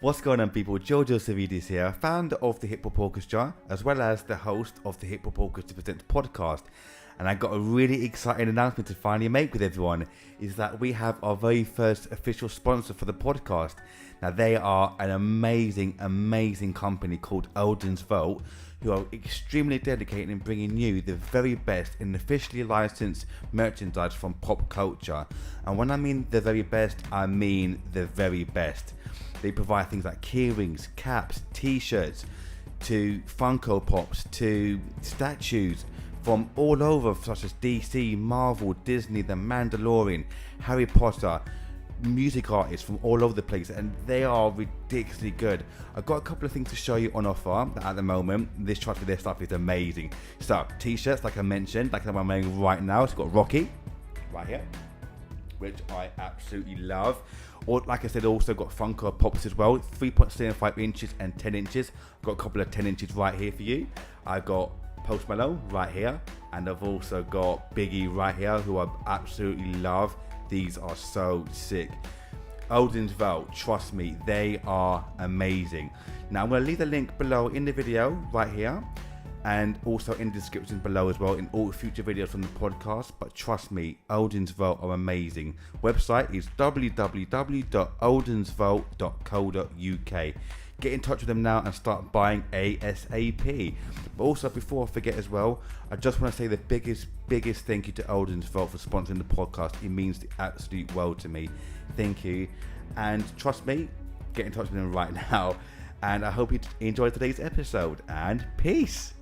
What's going on, people? Georgio Savvides here, founder of the Hip Hop Orchestra, as well as the host of the Hip Hop Orchestra Presents podcast. And I got a really exciting announcement to finally make with everyone, is that we have our very first official sponsor for the podcast. Now, they are an amazing company called Eldon's Vault, who are extremely dedicated in bringing you the very best in officially licensed merchandise from pop culture. And when I mean the very best, I mean the very best. They provide things like keyrings, caps, t-shirts, to Funko Pops, to statues from all over, such as DC, Marvel, Disney, The Mandalorian, Harry Potter, music artists from all over the place, and they are ridiculously good. I've got a couple of things to show you on offer at the moment. This trust me, their stuff is amazing. So, t-shirts, like I mentioned, like the one I'm wearing right now. It's got Rocky right here, which I absolutely love. Or, like I said, also got Funko Pops as well, 3.75 inches and 10 inches. I've got a couple of 10 inches right here for you. I've got Post Malone right here, and I've also got Biggie right here, who I absolutely love. These are so sick. Eldon's Vault, trust me, they are amazing. Now, I'm going to leave the link below in the video right here, and also in the description below as well in all future videos from the podcast. But trust me, Eldon's Vault are amazing. Website is www.eldonsvault.co.uk. Get in touch with them now and start buying ASAP. But also, before I forget as well, I just want to say the biggest thank you to Eldon's Vault for sponsoring the podcast. It means the absolute world to me. Thank you. And trust me, get in touch with them right now. And I hope you enjoyed today's episode. And peace.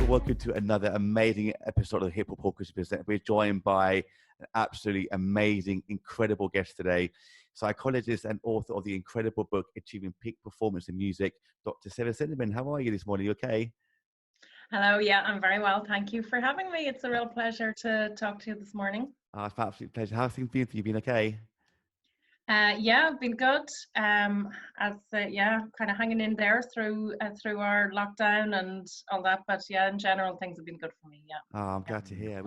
Welcome to another amazing episode of the Hip Hop Orchestra Presents. We're joined by an absolutely amazing, incredible guest today, psychologist and author of the incredible book, Achieving Peak Performance in Music, Dr. Sinnamon. How are you this morning? You okay? Hello, yeah, I'm very well. Thank you for having me. It's a real pleasure to talk to you this morning. It's an absolute pleasure. How's things been for you? Been okay? Yeah, I've been good. Kind of hanging in there through our lockdown and all that. But yeah, in general, things have been good for me. Yeah. I'm glad to hear.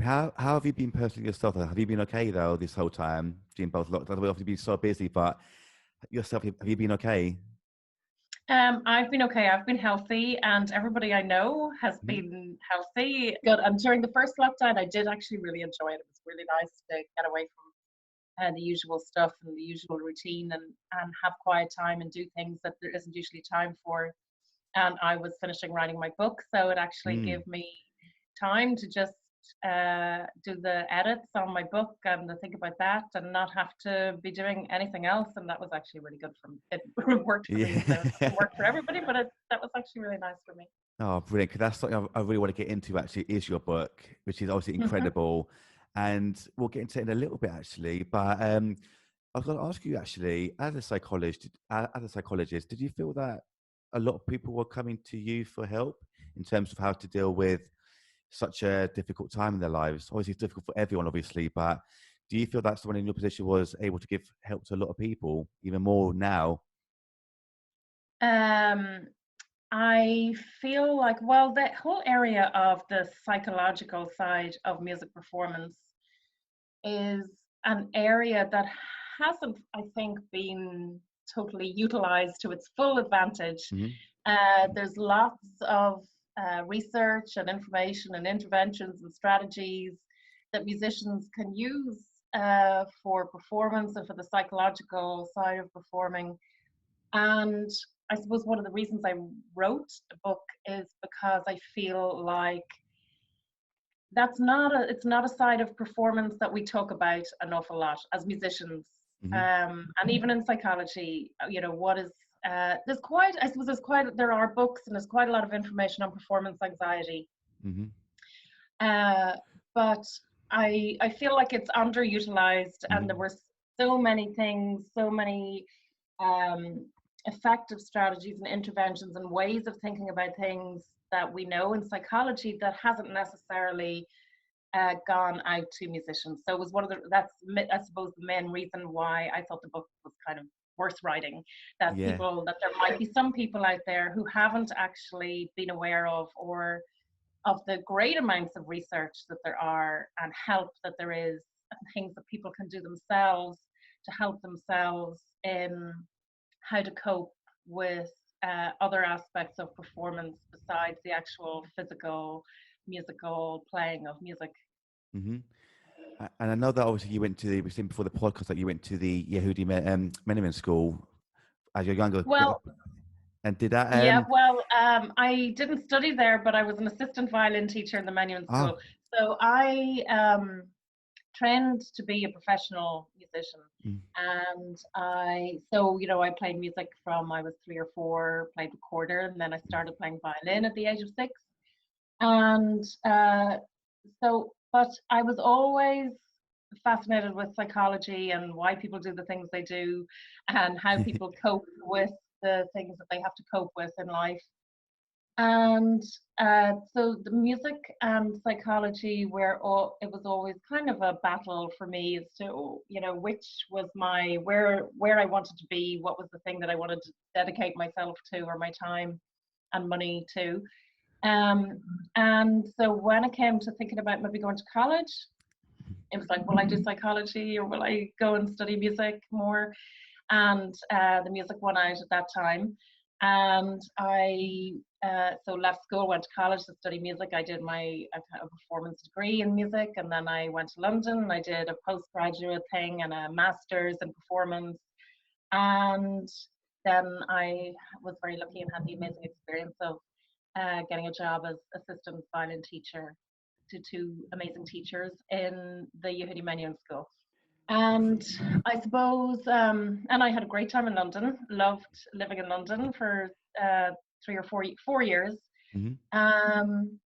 How have you been personally yourself? Have you been okay though this whole time during both lockdowns? We've obviously been so busy, but yourself, have you been okay? I've been okay. I've been healthy, and everybody I know has been healthy. Good. And during the first lockdown, I did actually really enjoy it. It was really nice to get away from the usual stuff and the usual routine, and have quiet time and do things that there isn't usually time for. And I was finishing writing my book, so it actually gave me time to just do the edits on my book and to think about that and not have to be doing anything else. And that was actually really good for me. It worked for me. So it doesn't work for everybody, but that was actually really nice for me. Oh, brilliant. Because that's something I really want to get into, actually, is your book, which is obviously incredible. And we'll get into it in a little bit, actually. But I was going to ask you, actually, as a psychologist, did you feel that a lot of people were coming to you for help in terms of how to deal with such a difficult time in their lives? Obviously, it's difficult for everyone, obviously, but do you feel that someone in your position was able to give help to a lot of people, even more now? I feel like, well, the whole area of the psychological side of music performance is an area that hasn't, I think, been totally utilized to its full advantage. There's lots of research and information and interventions and strategies that musicians can use for performance and for the psychological side of performing. And I suppose one of the reasons I wrote the book is because I feel like it's not a side of performance that we talk about an awful lot as musicians. And even in psychology, what is there are books and there's quite a lot of information on performance anxiety. But I feel like it's underutilized, and there were so many things, so many effective strategies and interventions and ways of thinking about things that we know in psychology that hasn't necessarily gone out to musicians. So it was one of the, that's, I suppose, the main reason why I thought the book was kind of worth writing, that Yeah. people, that there might be some people out there who haven't actually been aware of the great amounts of research that there are and help that there is, and things that people can do themselves to help themselves in how to cope with other aspects of performance besides the actual physical musical playing of music. Hmm. And I know that obviously you went to the, we seen before the podcast that you went to the Yehudi Menuhin School as you're younger. Well, And did that, yeah, well, I didn't study there, but I was an assistant violin teacher in the Menuhin oh, School. So I trained to be a professional musician. mm, And so, you know, I played music from I was 3 or 4, played recorder, and then I started playing violin at the age of 6. And but I was always fascinated with psychology and why people do the things they do and how people cope with the things that they have to cope with in life. And so the music and psychology it was always kind of a battle for me as to, you know, which was my, where I wanted to be, what was the thing that I wanted to dedicate myself to or my time and money to. Um, and so when it came to thinking about maybe going to college, it was like, will I do psychology or will I go and study music more? And the music won out at that time. And I so left school, went to college to study music. I did a performance degree in music, and then I went to London and I did a postgraduate thing and a master's in performance. And then I was very lucky and had the amazing experience of getting a job as assistant violin teacher to 2 amazing teachers in the Yehudi Menuhin School. And I suppose, and I had a great time in London, loved living in London for 3 or 4 years, mhm. um,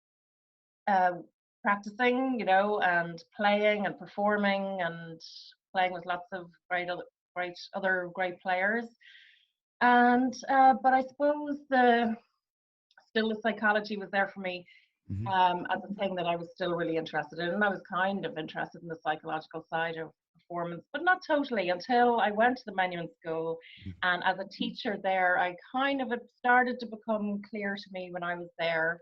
uh, practicing, you know, and playing and performing and playing with lots of other great players. And, but I suppose still the psychology was there for me Mhm. as a thing that I was still really interested in. And I was kind of interested in the psychological side of performance, but not totally until I went to the Menuhin School. Mhm. And as a teacher there, I kind of, it started to become clear to me when I was there.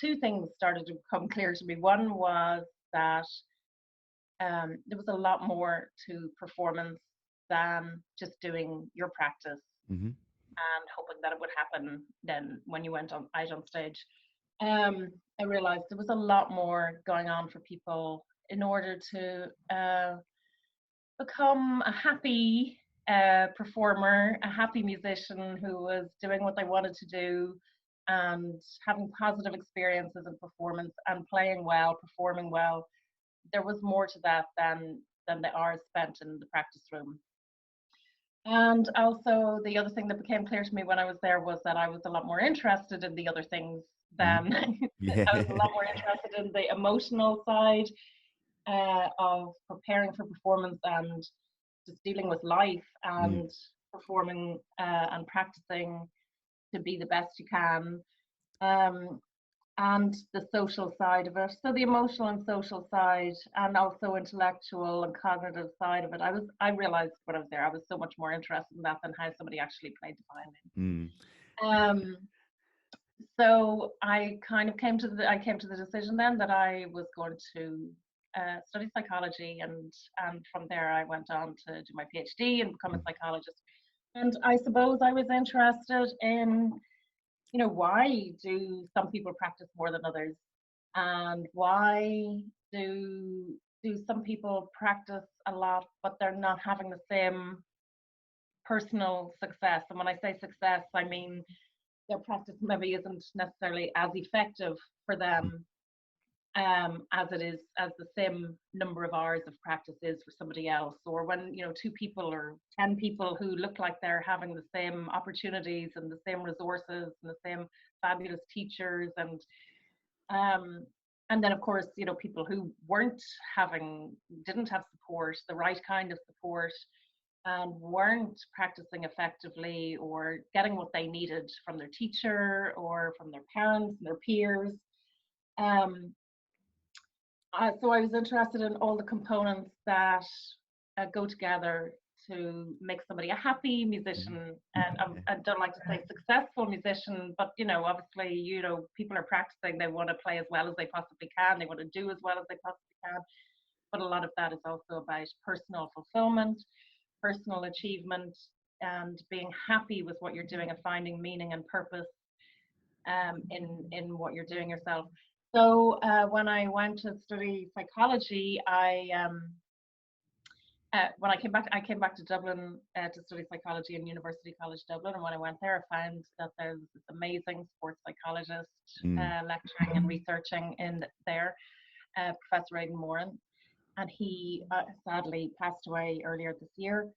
2 things started to become clear to me. One was that there was a lot more to performance than just doing your practice Mhm. and hoping that it would happen then when you went out on stage. um, I realized there was a lot more going on for people in order to become a happy performer, a happy musician who was doing what they wanted to do and having positive experiences in performance and playing well, performing well. There was more to that than the hours spent in the practice room. And also, the other thing that became clear to me when I was there was that I was a lot more interested in the other things Mhm. than Yeah. I was a lot more interested in the emotional side of preparing for performance and just dealing with life Mm. and performing and practicing to be the best you can. Um, and the social side of it. So the emotional and social side, and also intellectual and cognitive side of it. I realized when I was there, I was so much more interested in that than how somebody actually played the Mm. violin. So I came to the decision then that I was going to study psychology, and from there I went on to do my PhD and become a psychologist. And I suppose I was interested in, you know, why do some people practice more than others, and why do some people practice a lot but they're not having the same personal success? And when I say success, I mean their practice maybe isn't necessarily as effective for them as the same number of hours of practice is for somebody else. Or when, you know, 2 people or 10 people who look like they're having the same opportunities and the same resources and the same fabulous teachers, um, and then of course, you know, people who didn't have support, the right kind of support, and weren't practicing effectively or getting what they needed from their teacher or from their parents and their peers. Um, so I was interested in all the components that go together to make somebody a happy musician. And I don't like to say successful musician, but obviously, people are practicing. They want to play as well as they possibly can. They want to do as well as they possibly can. But a lot of that is also about personal fulfillment, personal achievement, and being happy with what you're doing and finding meaning and purpose in what you're doing yourself. So when I went to study psychology, when I came back to Dublin to study psychology in University College Dublin, and when I went there, I found that there's this amazing sports psychologist lecturing and researching in there, Professor Aidan Moran, and he sadly passed away earlier this year.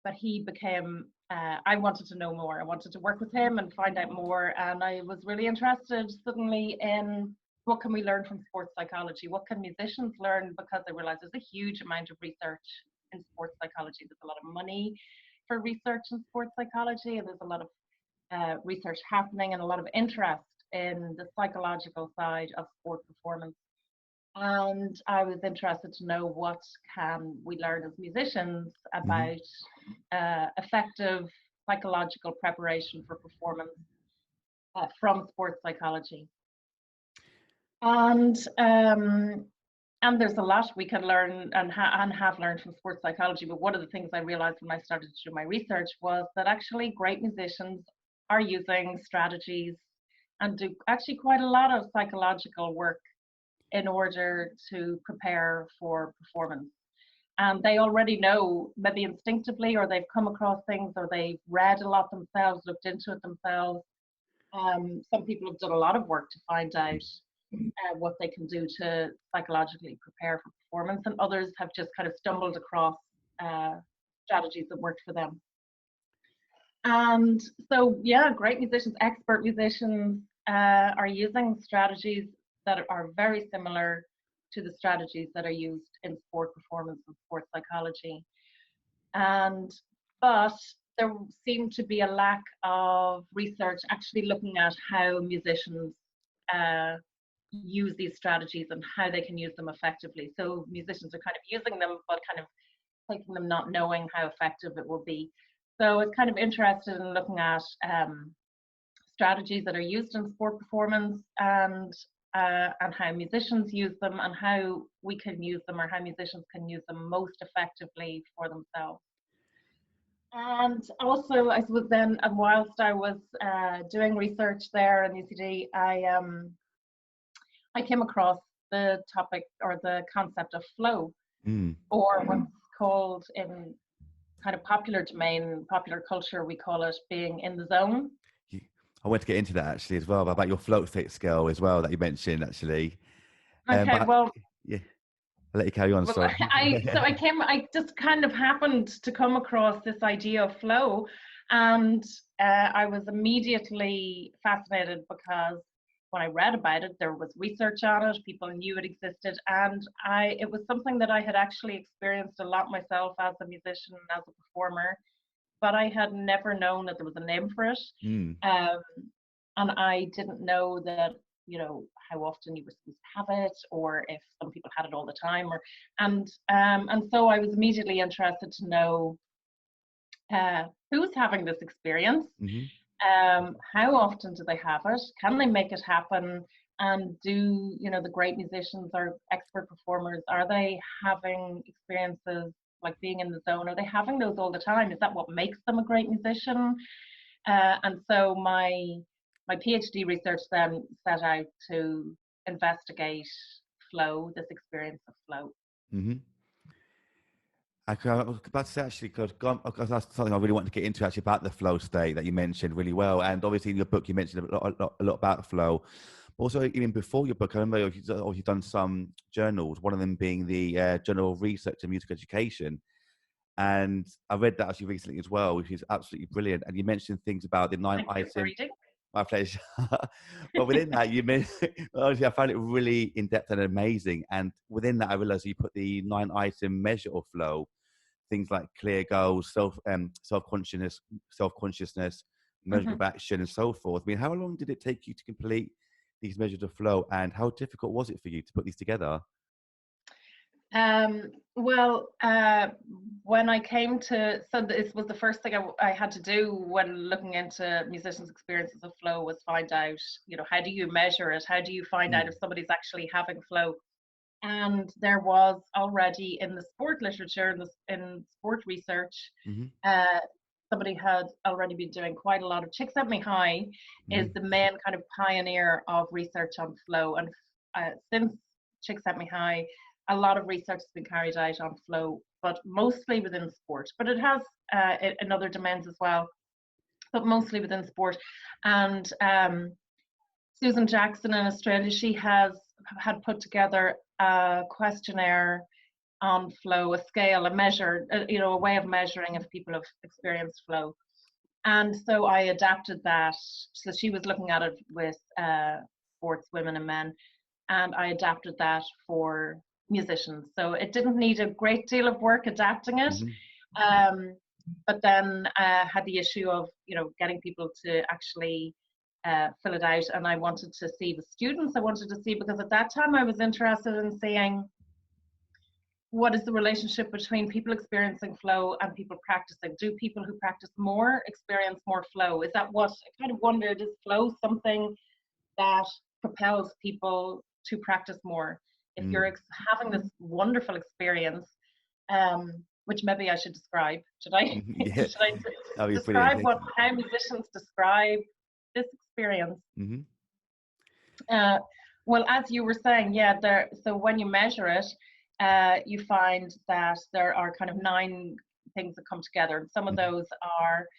But he became, I wanted to know more. I wanted to work with him and find out more. And I was really interested suddenly in what can we learn from sports psychology? What can musicians learn? Because I realized there's a huge amount of research in sports psychology. There's a lot of money for research in sports psychology. And there's a lot of research happening and a lot of interest in the psychological side of sport performance. And I was interested to know what can we learn as musicians about effective psychological preparation for performance from sports psychology. And there's a lot we can learn and have learned from sports psychology. But one of the things I realized when I started to do my research was that actually great musicians are using strategies and do actually quite a lot of psychological work in order to prepare for performance. And they already know, maybe instinctively, or they've come across things, or they've read a lot themselves, looked into it themselves. Some people have done a lot of work to find out what they can do to psychologically prepare for performance, and others have just kind of stumbled across strategies that worked for them. And so, yeah, great musicians, expert musicians are using strategies that are very similar to the strategies that are used in sport performance and sports psychology. But there seemed to be a lack of research actually looking at how musicians use these strategies and how they can use them effectively. So musicians are kind of using them, but kind of taking them not knowing how effective it will be. So it's kind of interested in looking at strategies that are used in sport performance and how musicians use them and how we can use them, or how musicians can use them most effectively for themselves. And also, I suppose then, whilst I was doing research there in UCD, I came across the topic or the concept of flow, or what's called in kind of popular domain, popular culture, we call it being in the zone. I want to get into that actually as well, about your float state scale as well that you mentioned actually. Okay, well, yeah, I'll let you carry on. Well, Sorry. I just kind of happened to come across this idea of flow, and I was immediately fascinated because when I read about it, there was research on it, people knew it existed, and it was something that I had actually experienced a lot myself as a musician, as a performer, but I had never known that there was a name for it. And I didn't know that, how often you were supposed to have it, or if some people had it all the time, and so I was immediately interested to know who's having this experience, how often do they have it, can they make it happen, and do the great musicians or expert performers, are they having experiences like being in the zone? Are they having those all the time? Is that what makes them a great musician? And so my PhD research then set out to investigate flow, this experience of flow. I was about to say actually, because that's something I really want to get into actually, about the flow state that you mentioned really well. And obviously in your book, you mentioned a lot about flow. But also even before your book, I remember you've done some journals, one of them being the Journal of Research and Music Education. And I read that actually recently as well, which is absolutely brilliant. And you mentioned things about the 9 items. My pleasure. But within that, obviously I found it really in depth and amazing. And within that, I realized you put the 9 item measure of flow things like clear goals, self-consciousness, measurement of action, and so forth. I mean, how long did it take you to complete these measures of flow, and how difficult was it for you to put these together? Well, when I came to, so this was the first thing I had to do when looking into musicians' experiences of flow, was find out, how do you measure it? How do you find out if somebody's actually having flow? And there was already in the sport literature, in sport research, somebody had already been doing quite a lot of. Csikszentmihalyi is the main kind of pioneer of research on flow, and since Csikszentmihalyi, a lot of research has been carried out on flow, but mostly within sport. But it has in other domains as well, but mostly within sport. And Susan Jackson in Australia, she had put together a questionnaire on flow, a scale, a measure, a way of measuring if people have experienced flow. And so I adapted that. So she was looking at it with sports women and men, and I adapted that for musicians. So it didn't need a great deal of work adapting it. But then had the issue of, getting people to actually fill it out. And I wanted to see the students. I wanted to see, because at that time I was interested in seeing what is the relationship between people experiencing flow and people practicing. Do people who practice more experience more flow? Is that what I kind of wondered? Is flow something that propels people to practice more? If you're having this wonderful experience, which maybe I should describe, should I? Yeah. Should I describe how musicians describe this experience? Well, as you were saying, so when you measure it, you find that there are kind of 9 things that come together. Some of those are,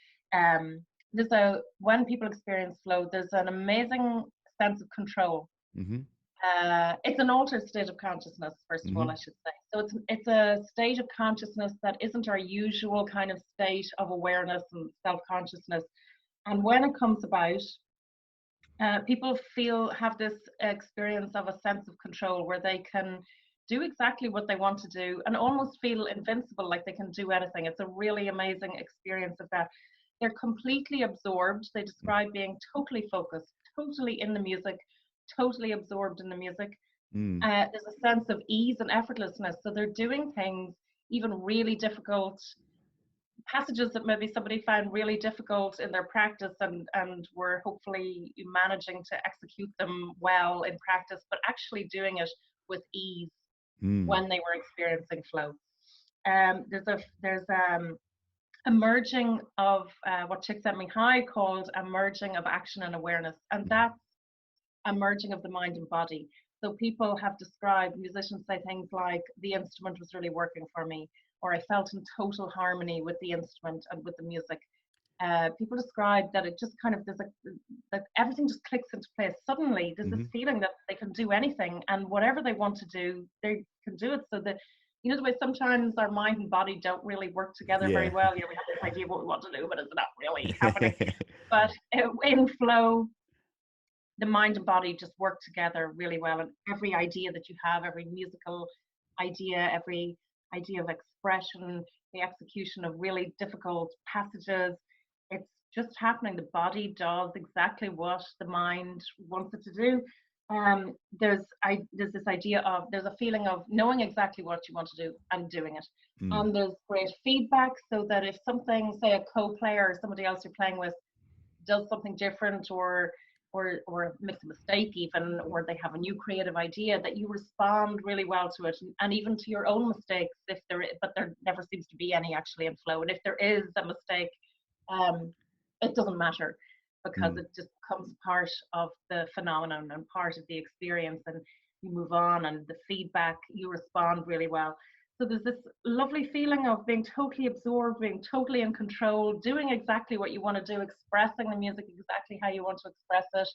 when people experience flow, there's an amazing sense of control. It's an altered state of consciousness, first of all, I should say. So it's a state of consciousness that isn't our usual kind of state of awareness and self-consciousness. And when it comes about, people have this experience of a sense of control where they can do exactly what they want to do and almost feel invincible, like they can do anything. It's a really amazing experience of that. They're completely absorbed. They describe being totally focused, totally in the music, totally absorbed in the music. There's a sense of ease and effortlessness. So they're doing things, even really difficult passages that maybe somebody found really difficult in their practice, and were hopefully managing to execute them well in practice, but actually doing it with ease when they were experiencing flow. There's a merging of what Csikszentmihalyi called a merging of action and awareness, and that's a merging of the mind and body. So people have described, musicians say things like, the instrument was really working for me, or I felt in total harmony with the instrument and with the music. People describe that it just kind of, that everything just clicks into place. Suddenly there's this feeling that they can do anything, and whatever they want to do, they can do it. So that, the way sometimes our mind and body don't really work together very well. We have this idea of what we want to do, but it's not really happening. But in flow, the mind and body just work together really well. And every idea that you have, every musical idea, every idea of expression, the execution of really difficult passages, it's just happening. The body does exactly what the mind wants it to do. There's this idea of, there's a feeling of knowing exactly what you want to do and doing it. And there's great feedback, so that if something, say a co-player or somebody else you're playing with does something different, or makes a mistake even, or they have a new creative idea, that you respond really well to it, and even to your own mistakes, but there never seems to be any actually in flow. And if there is a mistake, it doesn't matter, because it just becomes part of the phenomenon and part of the experience, and you move on, and the feedback, you respond really well. So there's this lovely feeling of being totally absorbed, being totally in control, doing exactly what you want to do, expressing the music exactly how you want to express it.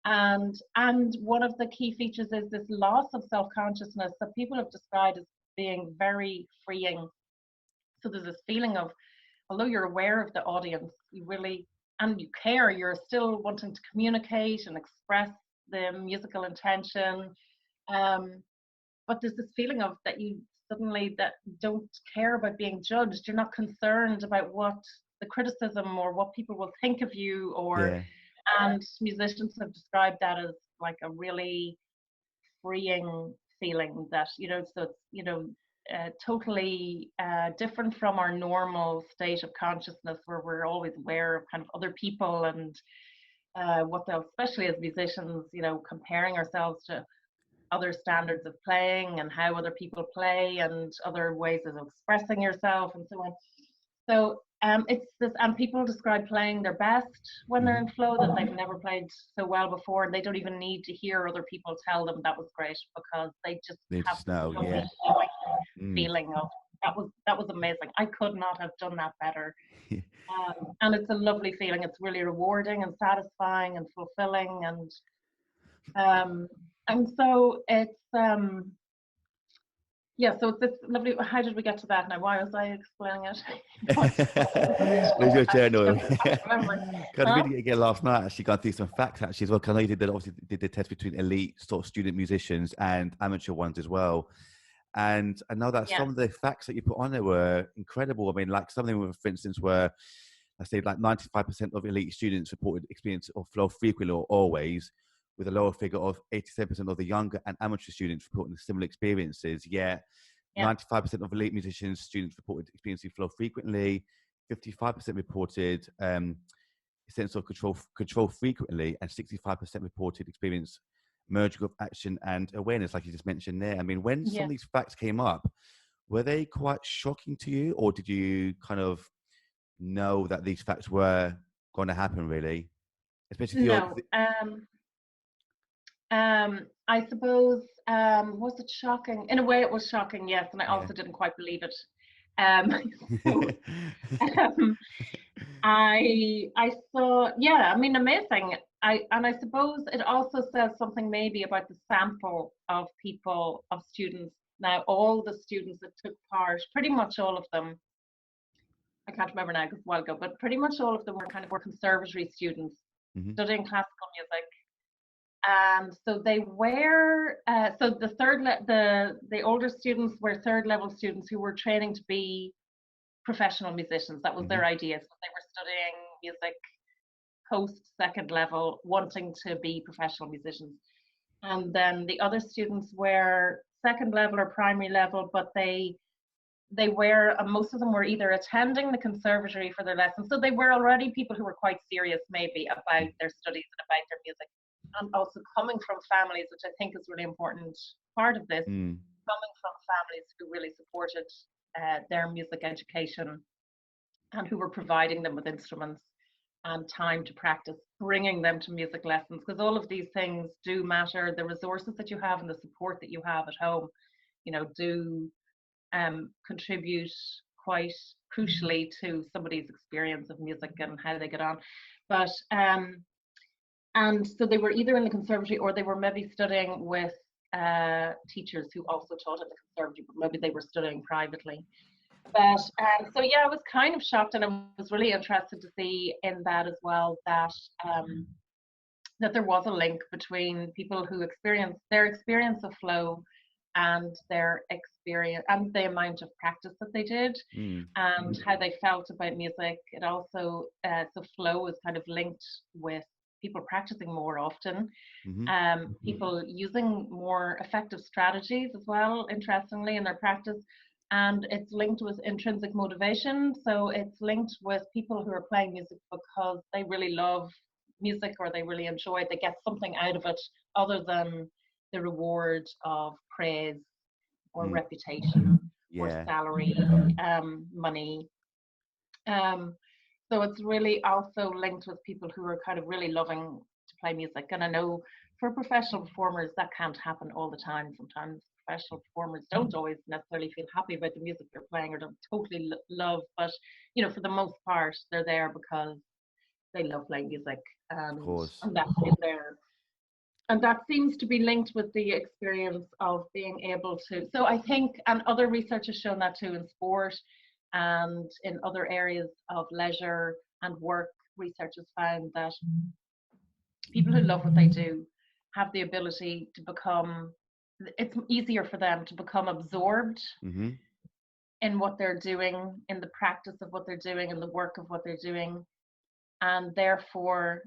And one of the key features is this loss of self-consciousness that people have described as being very freeing. So there's this feeling of, although you're aware of the audience, you really, and you care, you're still wanting to communicate and express the musical intention. But there's this feeling of that you suddenly that don't care about being judged. You're not concerned about what the criticism or what people will think of you, or Yeah. and musicians have described that as like a really freeing feeling, that so it's totally different from our normal state of consciousness, where we're always aware of kind of other people and what they'll, especially as musicians, comparing ourselves to other standards of playing and how other people play and other ways of expressing yourself and so on. So it's this, and people describe playing their best when they're in flow, that they've never played so well before, and they don't even need to hear other people tell them that was great, because they just They have just this know, lovely yeah. feeling of that was amazing. I could not have done that better. And it's a lovely feeling. It's really rewarding and satisfying and fulfilling, and so it's yeah, so it's this lovely. How did we get to that now? Why was I explaining it? There's your journal. I remember. Because Huh? reading it again last night, actually gone through some facts actually as well. Because I know you obviously did the test between elite sort of student musicians and amateur ones as well. And I know that Yeah, some of the facts that you put on there were incredible. I mean, like something, for instance, where I say like 95% of elite students reported experience of flow frequently or always, with a lower figure of 87% of the younger and amateur students reporting similar experiences. Yet yeah, 95% of elite musicians students reported experiencing flow frequently, 55% reported a sense of control frequently, and 65% reported experience merging of action and awareness, like you just mentioned there. I mean, when some yeah. of these facts came up, were they quite shocking to you, or did you kind of know that these facts were going to happen, really? Especially if you're, No, I suppose, was it shocking? In a way, it was shocking, yes, and I yeah. also didn't quite believe it. Um, so, um, I saw, yeah, I mean, amazing. And I suppose it also says something maybe about the sample of people, of students. Now, all the students that took part, pretty much all of them, I can't remember now because it's a while ago, but pretty much all of them were conservatory students hmm studying classical music. And so they were, so the older students were third level students who were training to be professional musicians. That was hmm their idea. So they were studying music post second level, wanting to be professional musicians. And then the other students were second level or primary level, but they were, most of them were either attending the conservatory for their lessons, so they were already people who were quite serious maybe about their studies and about their music, and also coming from families, which I think is really important part of this, Mm. coming from families who really supported their music education, and who were providing them with instruments and time to practice, bringing them to music lessons, because all of these things do matter. The resources that you have and the support that you have at home, do contribute quite crucially to somebody's experience of music and how they get on. But and so they were either in the conservatory, or they were maybe studying with teachers who also taught at the conservatory, but maybe they were studying privately. But so yeah, I was kind of shocked, and I was really interested to see in that as well, that that there was a link between people who experience their experience of flow and their experience and the amount of practice that they did, Mm. and how they felt about music. It also, so flow is kind of linked with people practicing more often, hmm people using more effective strategies as well, interestingly, in their practice. And it's linked with intrinsic motivation. So it's linked with people who are playing music because they really love music, or they really enjoy it. They get something out of it other than the reward of praise or Mm. reputation or Yeah. salary, money. Um, so it's really also linked with people who are kind of really loving to play music. And I know for professional performers, that can't happen all the time. Sometimes professional performers don't always necessarily feel happy about the music they're playing, or don't totally love, but for the most part, they're there because they love playing music, Of and course. and that's in there. And that seems to be linked with the experience of being able to. So I think, and other research has shown that too, in sport and in other areas of leisure and work. Research has found that people who love what they do have the ability to become it's easier for them to become absorbed Mm-hmm. in what they're doing, in the practice of what they're doing, in the work of what they're doing, and therefore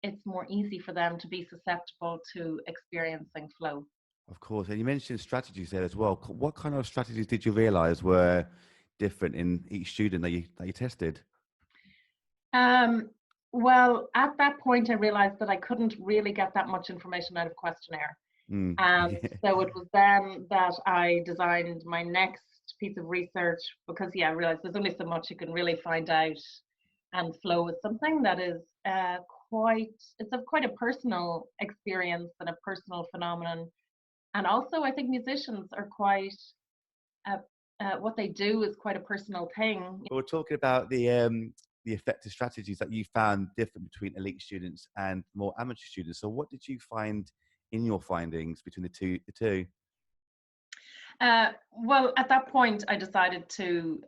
it's more easy for them to be susceptible to experiencing flow. Of course. And you mentioned strategies there as well. What kind of strategies did you realize were different in each student that you tested? Um, well, at that point, I realized that I couldn't really get that much information out of questionnaire. Mm. And so it was then that I designed my next piece of research because, yeah, I realized there's only so much you can really find out. And flow is something that is quite a personal experience and a personal phenomenon. And also, I think musicians are quite, uh, what they do is quite a personal thing. We're talking about the effective strategies that you found different between elite students and more amateur students. So what did you find in your findings between the two? Well, at that point, I decided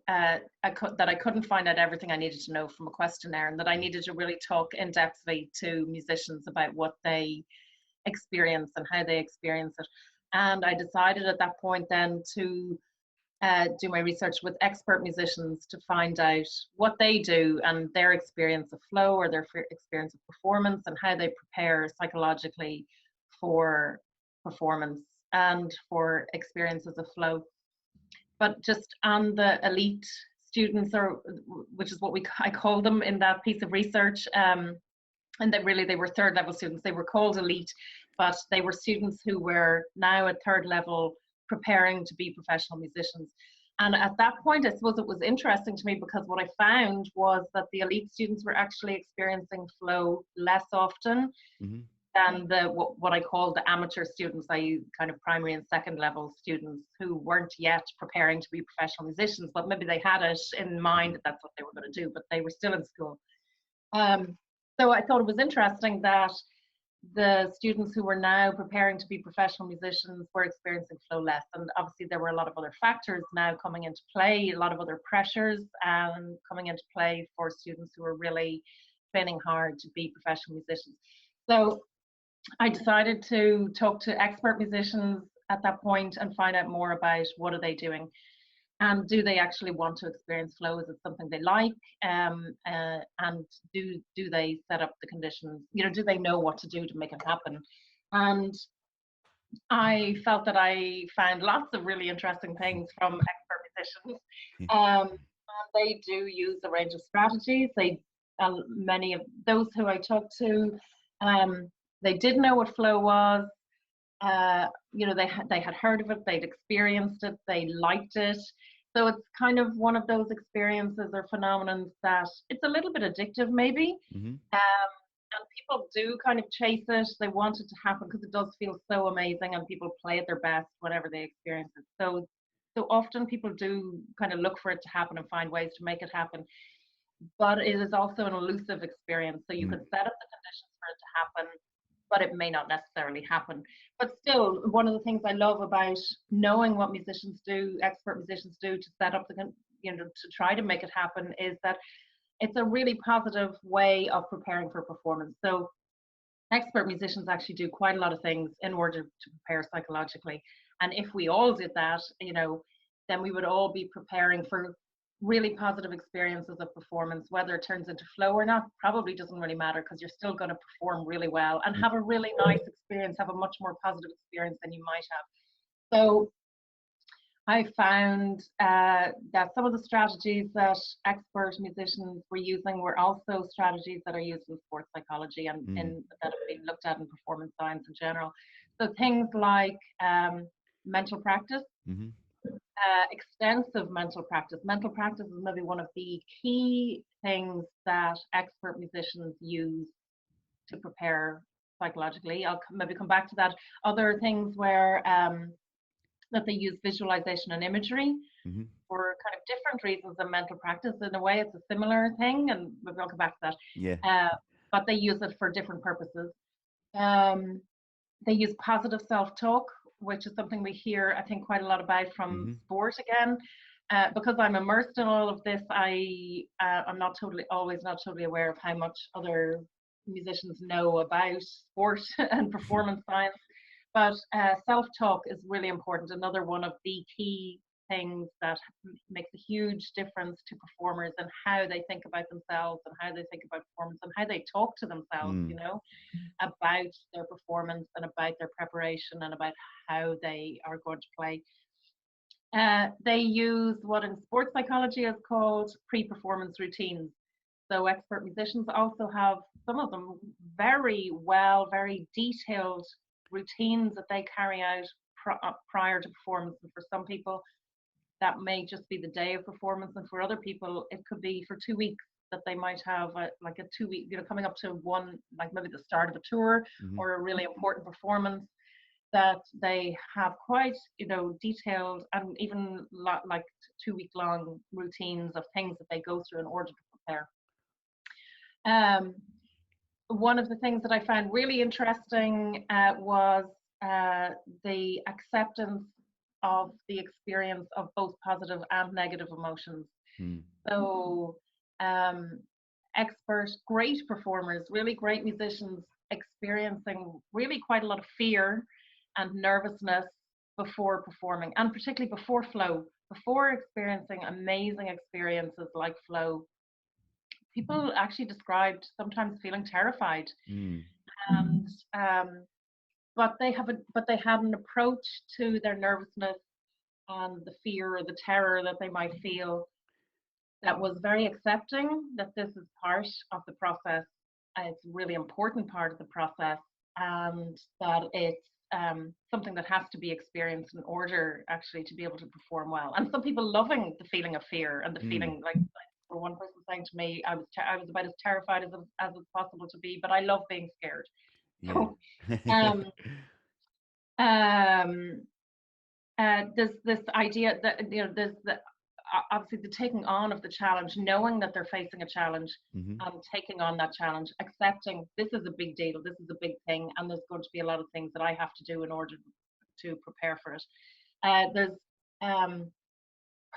that I couldn't find out everything I needed to know from a questionnaire, and that I needed to really talk in depthly to musicians about what they experience and how they experience it. And I decided at that point then to do my research with expert musicians to find out what they do and their experience of flow or their experience of performance and how they prepare psychologically for performance and for experiences of flow. But just on the elite students, or which is what I call them in that piece of research, and that really they were third level students. They were called elite, but they were students who were now at third level preparing to be professional musicians. And at that point, I suppose it was interesting to me because what I found was that the elite students were actually experiencing flow less often Mm-hmm. than what I call the amateur students, i.e. kind of primary and second level students who weren't yet preparing to be professional musicians, but maybe they had it in mind that that's what they were going to do, but they were still in school. So I thought it was interesting that the students who were now preparing to be professional musicians were experiencing flow less. And obviously there were a lot of other factors now coming into play, a lot of other pressures coming into play for students who are really training hard to be professional musicians. So I decided to talk to expert musicians at that point and find out more about what are they doing. And do they actually want to experience flow? Is it something they like? And do they set up the conditions? You know, do they know what to do to make it happen? And I felt that I found lots of really interesting things from expert musicians. And they do use a range of strategies. Many of those who I talked to, they did know what flow was. You know, they had heard of it, they'd experienced it, they liked it. So it's kind of one of those experiences or phenomenons that it's a little bit addictive, maybe. Mm-hmm. And people do kind of chase it. They want it to happen because it does feel so amazing, and people play at their best whenever they experience it. So often people do kind of look for it to happen and find ways to make it happen. But it is also an elusive experience. So you could set up the conditions for it to happen, but it may not necessarily happen. But still, one of the things I love about knowing what musicians do, expert musicians do to set up to try to make it happen, is that it's a really positive way of preparing for performance. So expert musicians actually do quite a lot of things in order to prepare psychologically. And if we all did that, then we would all be preparing for really positive experiences of performance. Whether it turns into flow or not probably doesn't really matter, because you're still going to perform really well and have a really nice experience, have a much more positive experience than you might have. So I found that some of the strategies that expert musicians were using were also strategies that are used in sports psychology and that have been looked at in performance science in general. So things like mental practice, Mm-hmm. extensive mental practice. Mental practice is maybe one of the key things that expert musicians use to prepare psychologically. I'll maybe come back to that. Other things where that they use visualization and imagery Mm-hmm. for kind of different reasons than mental practice. In a way, it's a similar thing, and maybe I'll come back to that. Yeah. But they use it for different purposes. They use positive self-talk, which is something we hear, I think, quite a lot about from sport again. Because I'm immersed in all of this, I'm not totally aware of how much other musicians know about sport and performance science. But self-talk is really important. Another one of the key things that makes a huge difference to performers and how they think about themselves and how they think about performance and how they talk to themselves, Mm. you know, about their performance and about their preparation and about how they are going to play. They use what in sports psychology is called pre-performance routines. So expert musicians also have, some of them, very detailed routines that they carry out prior to performance. And for some people, that may just be the day of performance, and for other people, it could be for 2 weeks that they might have like a 2 week, you know, coming up to one, like maybe the start of a tour Mm-hmm. or a really important performance, that they have quite, you know, detailed and even like 2 week long routines of things that they go through in order to prepare. One of the things that I found really interesting was the acceptance of the experience of both positive and negative emotions. Mm. So, expert, great performers, really great musicians experiencing really quite a lot of fear and nervousness before performing, and particularly before flow, before experiencing amazing experiences like flow. People actually described sometimes feeling terrified, Mm. and but they had an approach to their nervousness and the fear or the terror that they might feel that was very accepting, that this is part of the process. It's a really important part of the process, and that it's something that has to be experienced in order actually to be able to perform well. And some people loving the feeling of fear and the Mm. feeling like for one person saying to me, I was about as terrified as it's possible to be, but I love being scared. Yeah. So um, um, there's this idea that, you know, there's the obviously the taking on of the challenge, knowing that they're facing a challenge Mm-hmm. and taking on that challenge, accepting this is a big deal, this is a big thing, and there's going to be a lot of things that I have to do in order to prepare for it. There's um,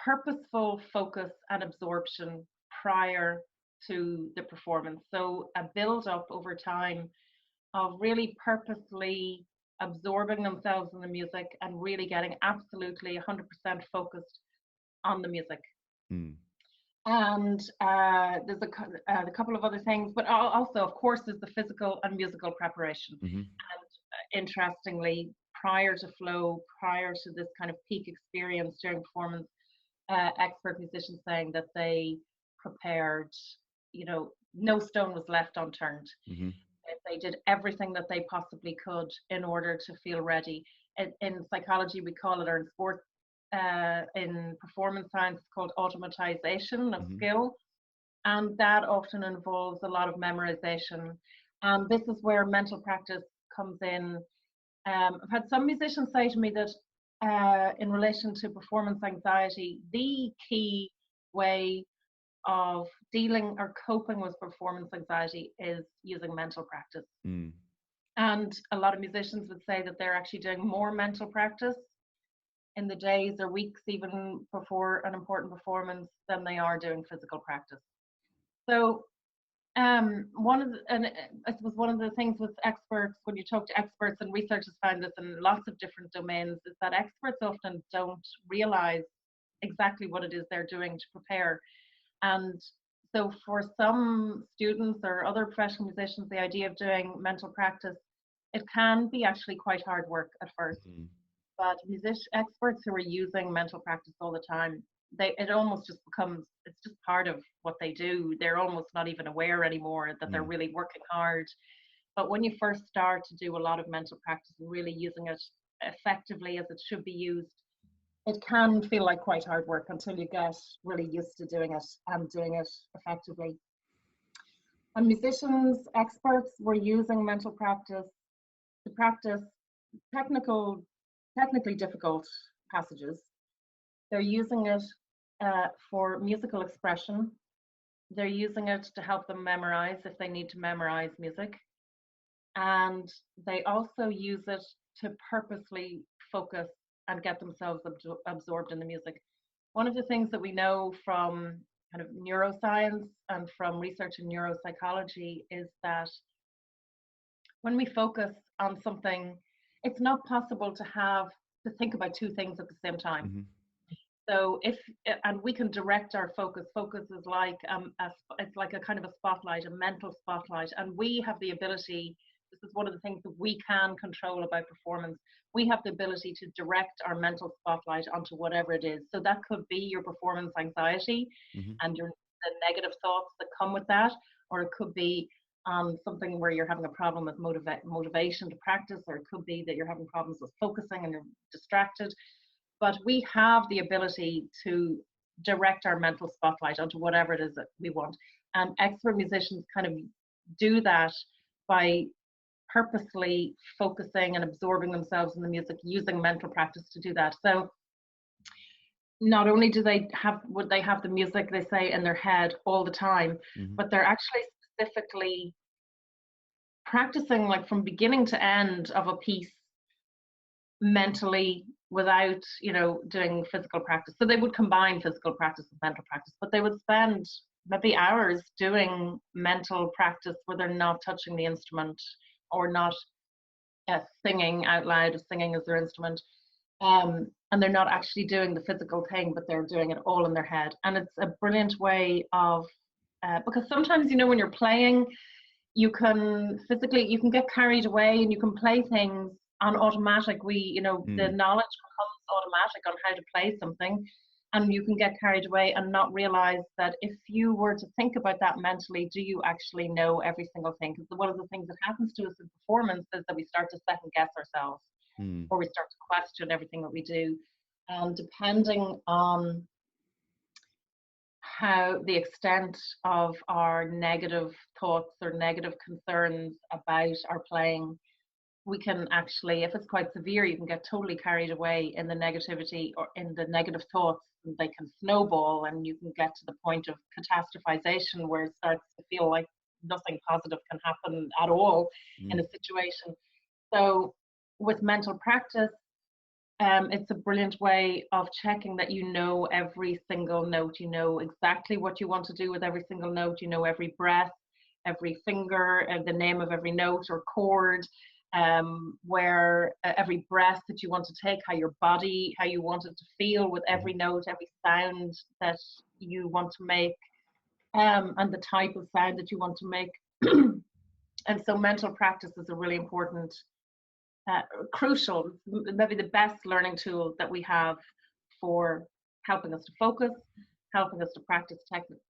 purposeful focus and absorption prior to the performance. So a build up over time of really purposely absorbing themselves in the music and really getting absolutely 100% focused on the music. Mm. And there's a couple of other things, but also, of course, there's the physical and musical preparation. Mm-hmm. And interestingly, prior to flow, prior to this kind of peak experience during performance, expert musicians saying that they prepared, you know, no stone was left unturned. Mm-hmm. They did everything that they possibly could in order to feel ready. In psychology, we call it, or in sports, in performance science, it's called automatization of Mm-hmm. skill. And that often involves a lot of memorization. And this is where mental practice comes in. I've had some musicians say to me that in relation to performance anxiety, the key way of dealing or coping with performance anxiety is using mental practice. Mm. And a lot of musicians would say that they're actually doing more mental practice in the days or weeks even before an important performance than they are doing physical practice. So I suppose one of the things with experts, when you talk to experts, and researchers found this in lots of different domains, is that experts often don't realize exactly what it is they're doing to prepare. And so for some students or other professional musicians, the idea of doing mental practice, it can be actually quite hard work at first. Mm-hmm. But experts who are using mental practice all the time, it almost just becomes, it's just part of what they do. They're almost not even aware anymore that they're Mm. really working hard. But when you first start to do a lot of mental practice and really using it effectively as it should be used, it can feel like quite hard work until you get really used to doing it and doing it effectively. And musicians, experts were using mental practice to practice technical, technically difficult passages. They're using it for musical expression. They're using it to help them memorize if they need to memorize music. And they also use it to purposely focus and get themselves absorbed in the music. One of the things that we know from kind of neuroscience and from research in neuropsychology is that when we focus on something, it's not possible to think about two things at the same time. Mm-hmm. So and we can direct our focus. Focus is like it's like a kind of a spotlight, a mental spotlight, and we have the ability. This is one of the things that we can control about performance. We have the ability to direct our mental spotlight onto whatever it is. So that could be your performance anxiety Mm-hmm. and the negative thoughts that come with that, or it could be something where you're having a problem with motivation to practice, or it could be that you're having problems with focusing and you're distracted. But we have the ability to direct our mental spotlight onto whatever it is that we want. And expert musicians kind of do that by purposely focusing and absorbing themselves in the music, using mental practice to do that. So not only would they have the music, they say, in their head all the time, Mm-hmm. but they're actually specifically practicing like from beginning to end of a piece mentally without, doing physical practice. So they would combine physical practice with mental practice, but they would spend maybe hours doing mental practice where they're not touching the instrument or not singing out loud, if singing is their instrument. And they're not actually doing the physical thing, but they're doing it all in their head. And it's a brilliant way of, because sometimes, when you're playing, you can get carried away and you can play things on automatic. The knowledge becomes automatic on how to play something, and you can get carried away and not realize that if you were to think about that mentally, do you actually know every single thing? Because one of the things that happens to us in performance is that we start to second guess ourselves, or we start to question everything that we do. And depending on how the extent of our negative thoughts or negative concerns about our playing, we can actually, if it's quite severe, you can get totally carried away in the negativity or in the negative thoughts. And they can snowball, and you can get to the point of catastrophization where it starts to feel like nothing positive can happen at all in a situation. So with mental practice, it's a brilliant way of checking that you know every single note, you know exactly what you want to do with every single note, you know every breath, every finger, and the name of every note or chord, where every breath that you want to take, how your body, how you want it to feel with every note, every sound that you want to make, and the type of sound that you want to make. And so mental practice is a really important, crucial, maybe the best learning tool that we have for helping us to focus, helping us to practice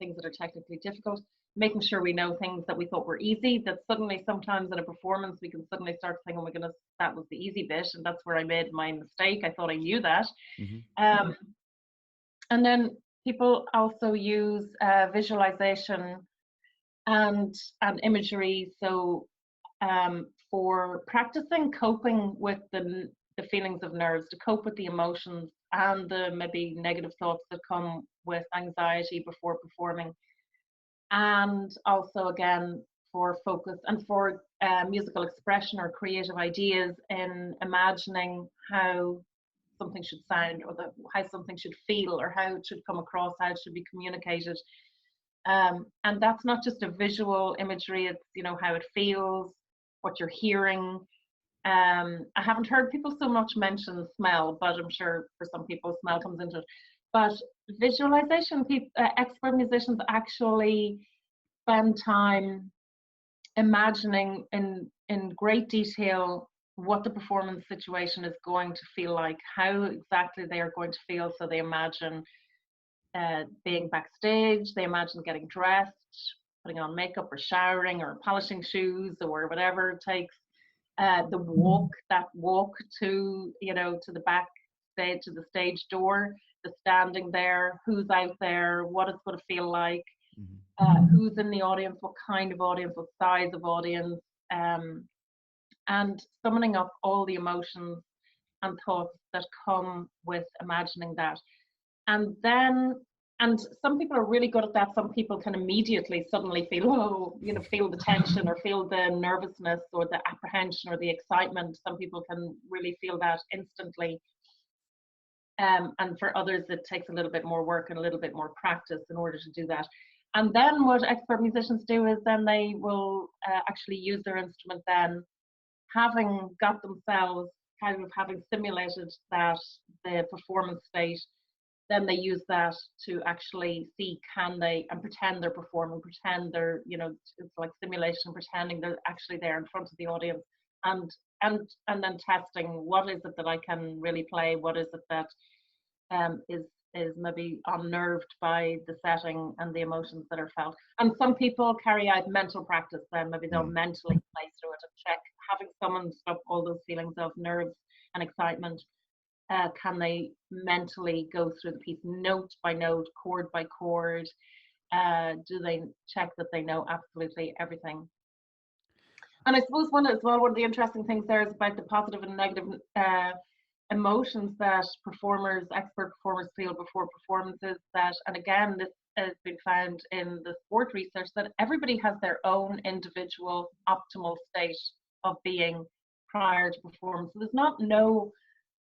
things that are technically difficult, making sure we know things that we thought were easy, that suddenly sometimes in a performance we can suddenly start saying, oh my goodness, that was the easy bit, and that's where I made my mistake. I thought I knew that. And then people also use visualization and imagery. So for practicing coping with the feelings of nerves, to cope with the emotions and the maybe negative thoughts that come with anxiety before performing. And also, again, for focus and for musical expression or creative ideas in imagining how something should sound, or how something should feel, or how it should come across, how it should be communicated. And that's not just a visual imagery, it's, how it feels, what you're hearing. I haven't heard people so much mention smell, but I'm sure for some people smell comes into it. But visualization, expert musicians actually spend time imagining in great detail what the performance situation is going to feel like, how exactly they are going to feel. So they imagine being backstage, they imagine getting dressed, putting on makeup or showering or polishing shoes or whatever it takes. The walk to, to the backstage, to the stage door, the standing there, who's out there, what it's going to feel like, who's in the audience, what kind of audience, what size of audience, and summoning up all the emotions and thoughts that come with imagining that. And some people are really good at that. Some people can immediately suddenly feel, feel the tension or feel the nervousness or the apprehension or the excitement. Some people can really feel that instantly. And for others, it takes a little bit more work and a little bit more practice in order to do that. And then what expert musicians do is then they will actually use their instrument then, having got themselves kind of having simulated that the performance state, then they use that to actually see can they, and pretend they're performing, pretend they're, it's like simulation, pretending they're actually there in front of the audience, and then testing what is it that I can really play, what is it that is maybe unnerved by the setting and the emotions that are felt. And some people carry out mental practice, then maybe they'll mentally play through it and check, having summoned up all those feelings of nerves and excitement, can they mentally go through the piece note by note, chord by chord? Do they check that they know absolutely everything? And I suppose one of the interesting things there is about the positive and negative emotions that expert performers feel before performances, that, and again, this has been found in the sport research, that everybody has their own individual optimal state of being prior to performance. So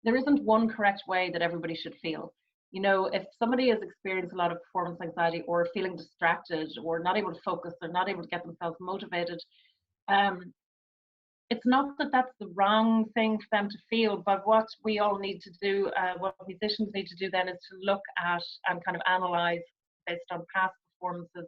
there isn't one correct way that everybody should feel. If somebody has experienced a lot of performance anxiety, or feeling distracted, or not able to focus, or not able to get themselves motivated, it's not that that's the wrong thing for them to feel, but what we all need to do, what musicians need to do then, is to look at and kind of analyze, based on past performances,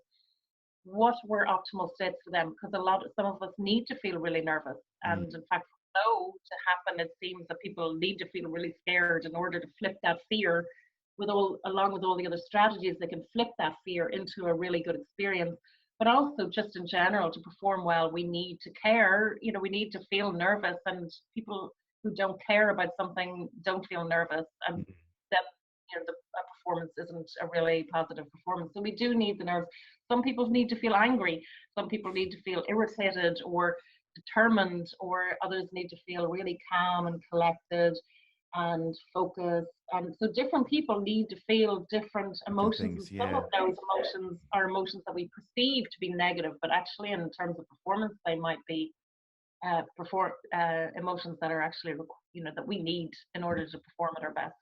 what were optimal states for them, because some of us need to feel really nervous, and in fact, for flow to happen, it seems that people need to feel really scared in order to flip that fear, along with all the other strategies, they can flip that fear into a really good experience. But also, just in general, to perform well, we need to care. We need to feel nervous, and people who don't care about something don't feel nervous, and then the performance isn't a really positive performance. So we do need the nerves. Some people need to feel angry. Some people need to feel irritated or determined, or others need to feel really calm and collected and focused. And so different people need to feel different emotions. Some of those emotions are emotions that we perceive to be negative, but actually in terms of performance, they might be emotions that are actually, that we need in order to perform at our best.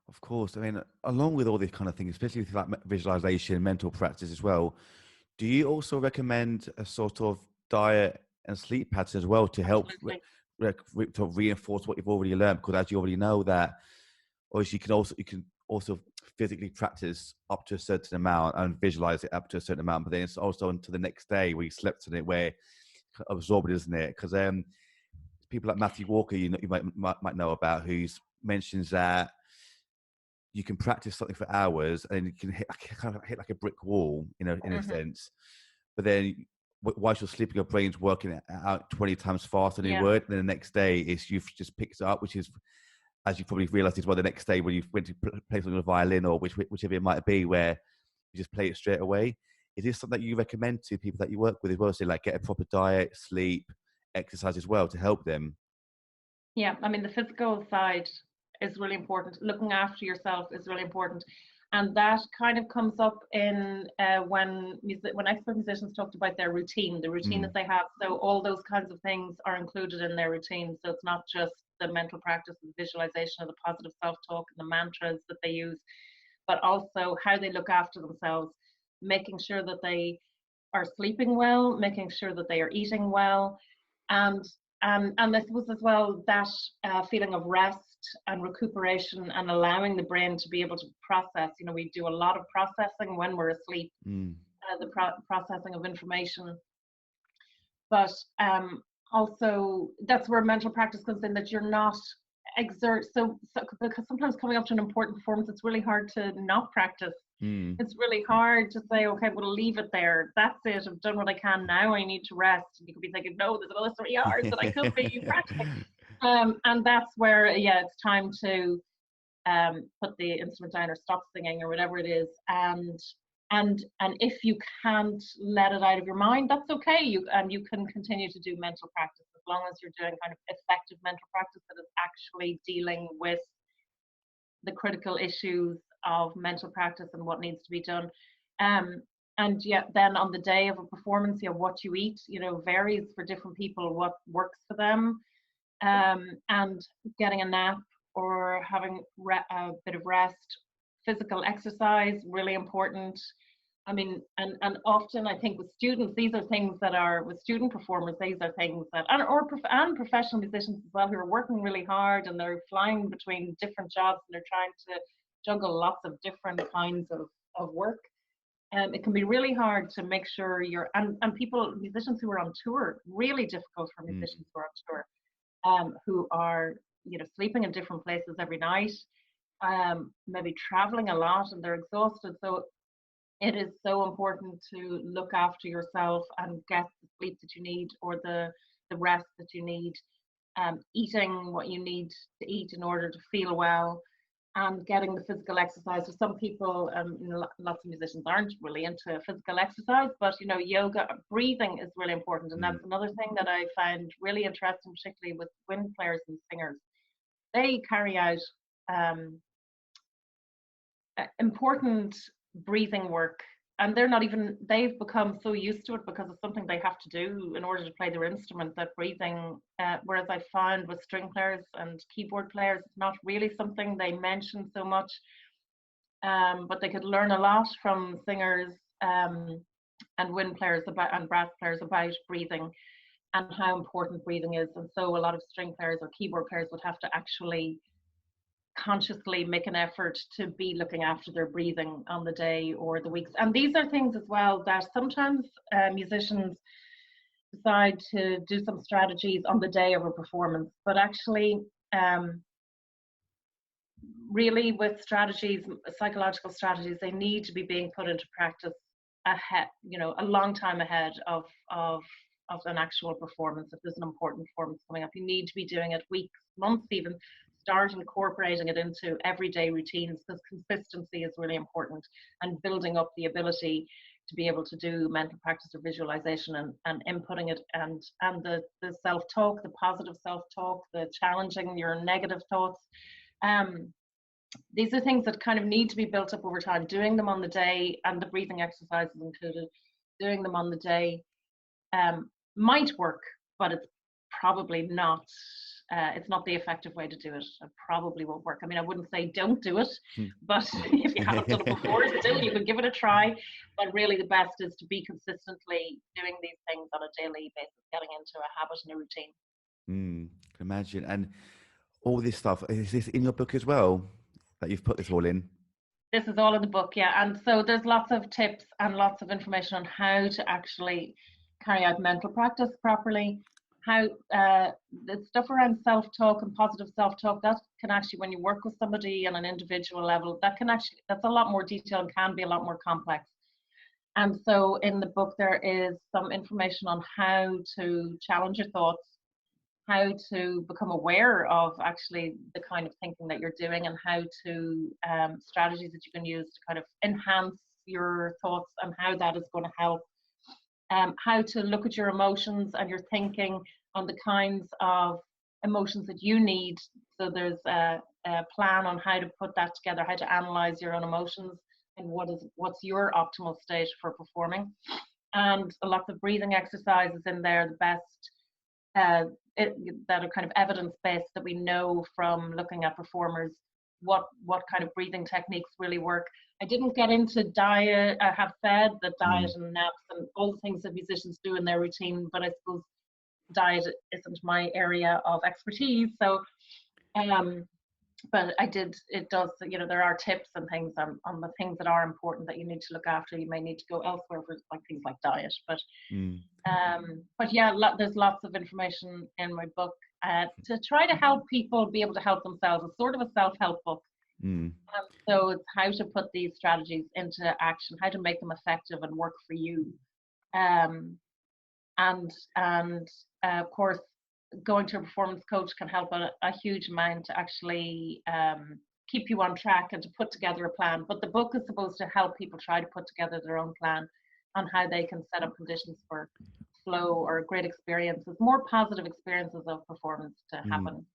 Of course. I mean, along with all these kind of things, especially with like visualization, mental practice as well, do you also recommend a sort of diet and sleep pattern as well to help to reinforce what you've already learned? Because as you already know that, obviously you can also physically practice up to a certain amount and visualize it up to a certain amount, but then it's also until the next day where you slept on it, where absorb it, isn't it? Because people like Matthew Walker, you might know about, who mentions that you can practice something for hours and you can hit like a brick wall, in a sense. But then whilst you're sleeping, your brain's working out 20 times faster than you would. And then the next day, you've just picked it up, which is, as you probably realized as well, the next day when you went to play something on a violin or whichever it might be, where you just play it straight away. Is this something that you recommend to people that you work with as well? So like get a proper diet, sleep, exercise as well to help them? Yeah, I mean, the physical side is really important. Looking after yourself is really important. And that kind of comes up in when expert musicians talked about their routine, the routine that they have. So all those kinds of things are included in their routine. So it's not just the mental practice, the visualization of the positive self-talk and the mantras that they use, but also how they look after themselves, making sure that they are sleeping well, making sure that they are eating well, and I suppose as well that feeling of rest and recuperation and allowing the brain to be able to process. We do a lot of processing when we're asleep, the processing of information. But also that's where mental practice comes in, that you're not so because sometimes coming up to an important performance, it's really hard to not practice. It's really hard to say, okay, we'll leave it there. That's it. I've done what I can. Now I need to rest. And you could be thinking, no, there's another 3 hours that I could be practicing. And that's where, it's time to put the instrument down or stop singing or whatever it is. And if you can't let it out of your mind, that's okay. You can continue to do mental practice as long as you're doing kind of effective mental practice that is actually dealing with the critical issues of mental practice and what needs to be done. And then on the day of a performance, what you eat, varies for different people, what works for them. And getting a nap or having a bit of rest, physical exercise, really important. I mean, and often I think with students, these are things that are, with student performers, these are things that, and professional musicians as well, who are working really hard and they're flying between different jobs and they're trying to juggle lots of different kinds of work. It can be really hard to make sure and people, musicians who are on tour, really difficult for musicians who are on tour, who are, sleeping in different places every night, maybe traveling a lot and they're exhausted. So it is so important to look after yourself and get the sleep that you need, or the rest that you need, eating what you need to eat in order to feel well, and getting the physical exercise. So some people, lots of musicians aren't really into physical exercise, but yoga, breathing is really important. And that's another thing that I find really interesting, particularly with wind players and singers. They carry out important breathing work, and they've become so used to it because it's something they have to do in order to play their instrument, that breathing, whereas I found with string players and keyboard players, it's not really something they mention so much, but they could learn a lot from singers and wind players and brass players about breathing and how important breathing is. And so a lot of string players or keyboard players would have to actually consciously make an effort to be looking after their breathing on the day or the weeks. And these are things as well that sometimes musicians decide to do some strategies on the day of a performance, but actually really with strategies, psychological strategies, they need to be being put into practice ahead, a long time ahead of an actual performance. If there's an important performance coming up, you need to be doing it weeks, months even. Start incorporating it into everyday routines, because consistency is really important, and building up the ability to be able to do mental practice or visualization and inputting it, and the self-talk, the positive self-talk, the challenging your negative thoughts. These are things that kind of need to be built up over time. Doing them on the day, and the breathing exercises included, doing them on the day might work, but it's probably not. It's not the effective way to do it. It probably won't work. I mean, I wouldn't say don't do it, but if you haven't done it before, still you can give it a try. But really, the best is to be consistently doing these things on a daily basis, getting into a habit and a routine. Can imagine. And all this stuff, is this in your book as well, that you've put this all in? This is all in the book, yeah. And so there's lots of tips and lots of information on how to actually carry out mental practice properly. How the stuff around self-talk and positive self-talk, that can actually, when you work with somebody on an individual level, that's a lot more detailed and can be a lot more complex. And so in the book there is some information on how to challenge your thoughts, how to become aware of actually the kind of thinking that you're doing, and how to strategies that you can use to kind of enhance your thoughts, and how that is going to help. How to look at your emotions and your thinking on the kinds of emotions that you need. So there's a plan on how to put that together, how to analyze your own emotions, and what's your optimal state for performing. And a lot of breathing exercises in there, the best that are kind of evidence-based, that we know from looking at performers what kind of breathing techniques really work. I didn't get into diet. I have said that diet and naps and all the things that musicians do in their routine, but I suppose diet isn't my area of expertise. So, but it does, there are tips and things on the things that are important that you need to look after. You may need to go elsewhere for things like diet, but yeah, there's lots of information in my book to try to help people be able to help themselves. It's sort of a self-help book. So it's how to put these strategies into action, how to make them effective and work for you. And of course, going to a performance coach can help a huge amount to actually keep you on track and to put together a plan. But the book is supposed to help people try to put together their own plan on how they can set up conditions for flow or great experiences, more positive experiences of performance to happen.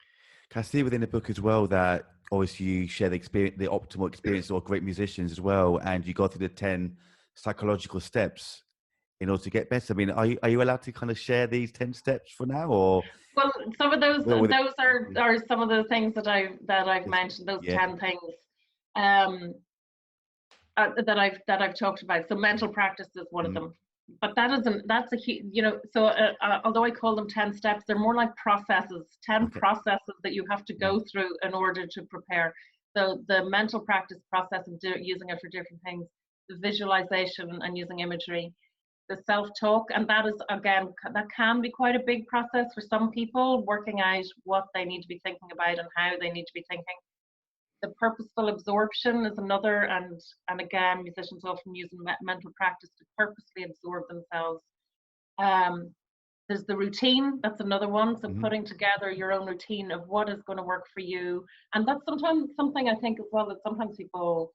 Can I see within the book as well that obviously you share the optimal experience of great musicians as well, and you go through the 10 psychological steps in order to get better? I mean, are you allowed to kind of share these 10 steps for now, or? Well, some of those are some of the things that I've mentioned. Those 10 things. that I've talked about. So mental practice is one of them. But that's a huge, so although I call them 10 steps, they're more like processes, 10 processes that you have to go through in order to prepare. So the mental practice process of using it for different things, the visualization and using imagery, the self-talk, and that is, again, that can be quite a big process for some people, working out what they need to be thinking about and how they need to be thinking. The purposeful absorption is another, and again, musicians often use mental practice to purposely absorb themselves. There's the routine, that's another one. So putting together your own routine of what is going to work for you. And that's sometimes something I think as well, that sometimes people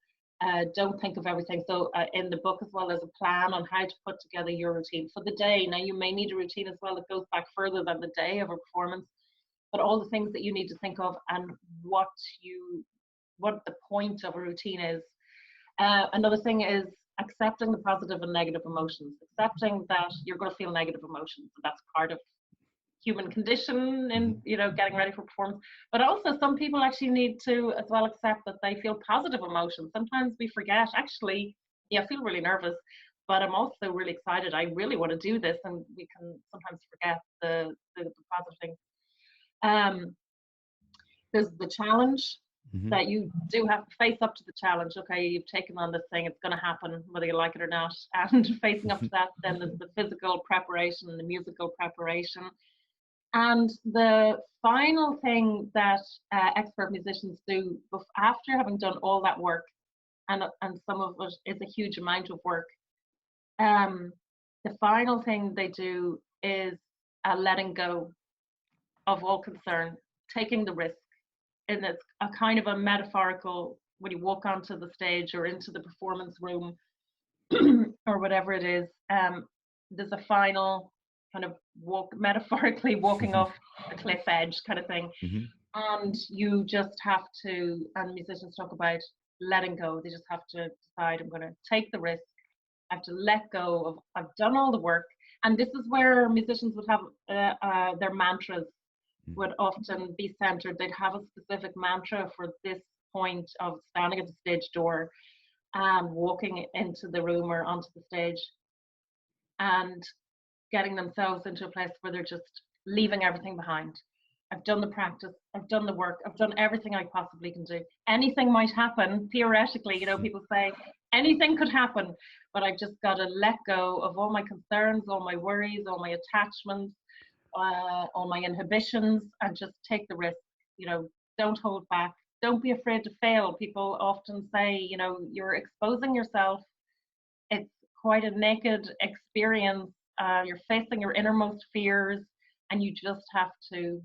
don't think of everything. So in the book as well, there's a plan on how to put together your routine for the day. Now you may need a routine as well that goes back further than the day of a performance, but all the things that you need to think of and what the point of a routine is. Another thing is accepting the positive and negative emotions, accepting that you're going to feel negative emotions. That's part of human condition in getting ready for performance. But also some people actually need to as well accept that they feel positive emotions. Sometimes we forget, actually, I feel really nervous, but I'm also really excited. I really want to do this, and we can sometimes forget the positive things. There's the challenge. That you do have to face up to the challenge. Okay, you've taken on this thing, it's going to happen whether you like it or not, and facing up to that. Then there's the physical preparation and the musical preparation, and the final thing that expert musicians do after having done all that work, and some of it is a huge amount of work, the final thing they do is letting go of all concern, taking the risk. And it's a kind of a metaphorical, when you walk onto the stage or into the performance room or whatever it is, there's a final kind of metaphorically walking off a cliff edge kind of thing. And you just have to, and musicians talk about letting go. They just have to decide, I'm going to take the risk. I have to let go of, I've done all the work. And this is where musicians would have their mantras would often be centered. They'd have a specific mantra for this point of standing at the stage door and walking into the room or onto the stage and getting themselves into a place where they're just leaving everything behind. I've done the practice, I've done the work, I've done everything I possibly can do. Anything might happen, theoretically, people say anything could happen, but I've just got to let go of all my concerns, all my worries, all my attachments, all my inhibitions, and just take the risk. Don't hold back, don't be afraid to fail. People often say, you're exposing yourself, it's quite a naked experience, you're facing your innermost fears, and you just have to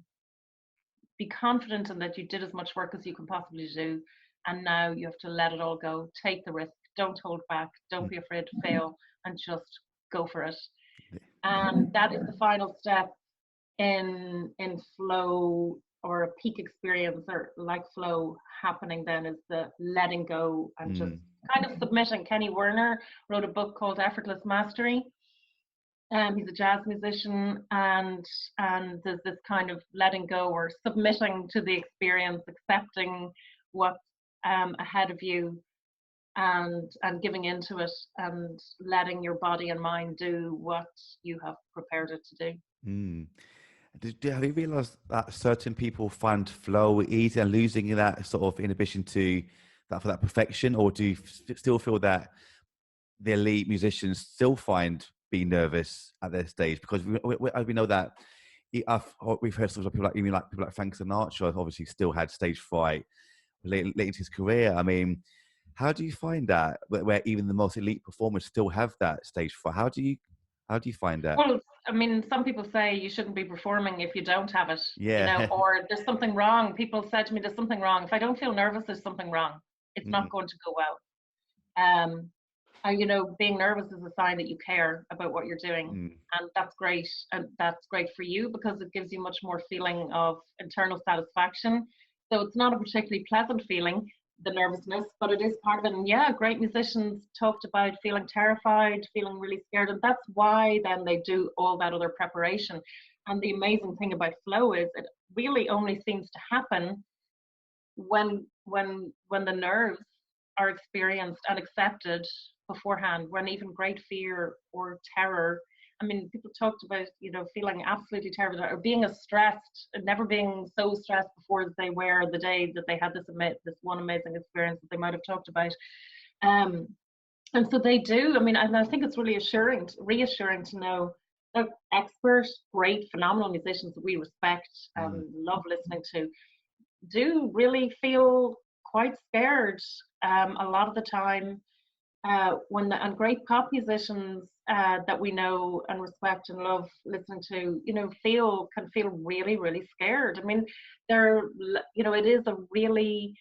be confident in that you did as much work as you can possibly do, and now you have to let it all go. Take the risk, don't hold back, don't be afraid to fail, and just go for it. And that is the final step in flow, or a peak experience, or like flow happening. Then is the letting go and just kind of submitting. Kenny Werner wrote a book called Effortless Mastery. He's a jazz musician, and there's this kind of letting go or submitting to the experience, accepting what's ahead of you, and giving into it, and letting your body and mind do what you have prepared it to do. Have you realized that certain people find flow easy and losing that sort of inhibition to that, for that perfection, or do you still feel that the elite musicians still find being nervous at their stage? Because we know that we've heard stories of people like Frank Sinatra obviously still had stage fright late into his career. I mean, how do you find that where even the most elite performers still have that stage fright? How do you find that? Well, I mean, some people say you shouldn't be performing if you don't have it, yeah. Or there's something wrong. People said to me, there's something wrong. If I don't feel nervous, there's something wrong. It's not going to go well. Being nervous is a sign that you care about what you're doing. And that's great. And that's great for you because it gives you much more feeling of internal satisfaction. So it's not a particularly pleasant feeling, the nervousness, but it is part of it. And yeah, great musicians talked about feeling terrified, feeling really scared, and that's why then they do all that other preparation. And the amazing thing about flow is it really only seems to happen when the nerves are experienced and accepted beforehand, when even great fear or terror. I mean, people talked about, feeling absolutely terrible or being stressed, never being so stressed before as they were the day that they had this one amazing experience that they might have talked about. And so they do. I mean, and I think it's really reassuring to know that expert, great, phenomenal musicians that we respect and love listening to do really feel quite scared a lot of the time. And great pop musicians that we know and respect and love listening to, can feel really, really scared. I mean, it is a really,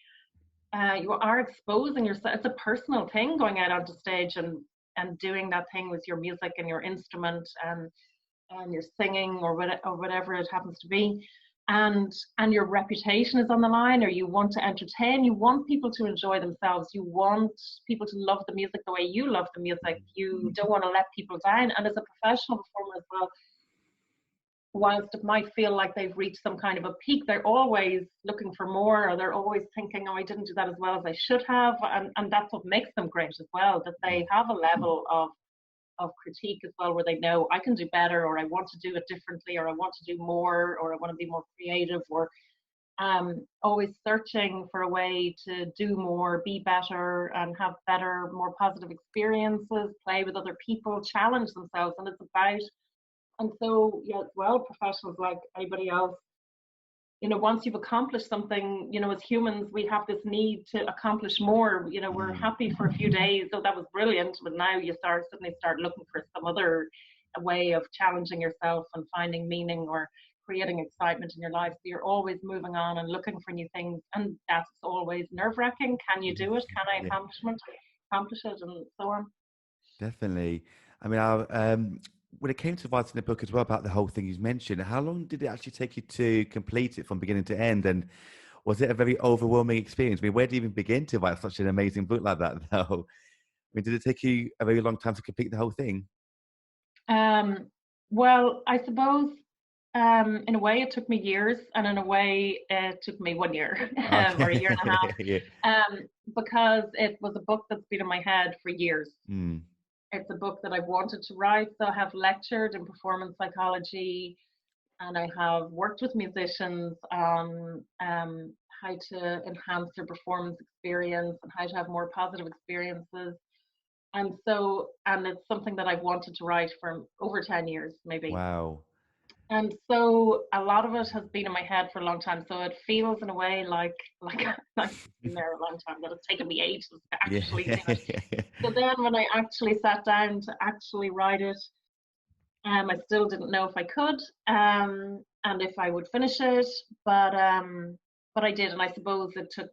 you are exposing yourself. It's a personal thing going out onto stage and doing that thing with your music and your instrument and your singing or whatever it happens to be. And your reputation is on the line, or you want to entertain, you want people to enjoy themselves, you want people to love the music the way you love the music, you don't want to let people down. And as a professional performer as well, whilst it might feel like they've reached some kind of a peak, they're always looking for more, or they're always thinking, oh, I didn't do that as well as I should have. And that's what makes them great as well, that they have a level of critique as well, where they know I can do better, or I want to do it differently, or I want to do more, or I want to be more creative, or always searching for a way to do more, be better, and have better, more positive experiences, play with other people, challenge themselves. And it's about, and so, yeah, well, professionals like anybody else, once you've accomplished something, as humans, we have this need to accomplish more. We're happy for a few days, so that was brilliant, but now you suddenly start looking for some other way of challenging yourself and finding meaning or creating excitement in your life. So you're always moving on and looking for new things, and that's always nerve-wracking. Can you do it? Can I accomplish it, and so on? Definitely. I mean, when it came to writing the book as well about the whole thing you mentioned, how long did it actually take you to complete it from beginning to end? And was it a very overwhelming experience? I mean, where do you even begin to write such an amazing book like that, though? I mean, did it take you a very long time to complete the whole thing? Well, I suppose in a way it took me years, and in a way it took me 1 year or a year and a half, Yeah. because it was a book that's been in my head for years. It's a book that I've wanted to write. So I have lectured in performance psychology, and I have worked with musicians on how to enhance their performance experience and how to have more positive experiences. And it's something that I've wanted to write for over 10 years, maybe. Wow. And so a lot of it has been in my head for a long time. So it feels in a way like I've been there a long time, that it's taken me ages to actually do it. So then when I actually sat down to actually write it, I still didn't know if I could, and if I would finish it, but I did. And I suppose it took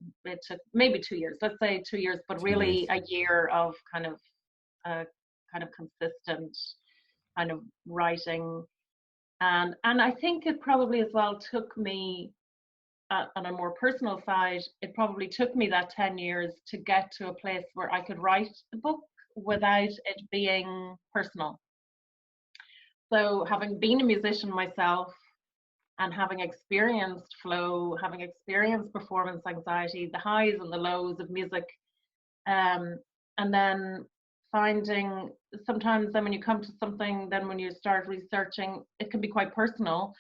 maybe 2 years, let's say 2 years, but really a year of kind of consistent kind of writing. And I think it probably as well took me, on a more personal side, it probably took me that 10 years to get to a place where I could write the book without it being personal. So having been a musician myself and having experienced flow, having experienced performance anxiety, the highs and the lows of music, and then finding sometimes then when you come to something, then when you start researching, it can be quite personal.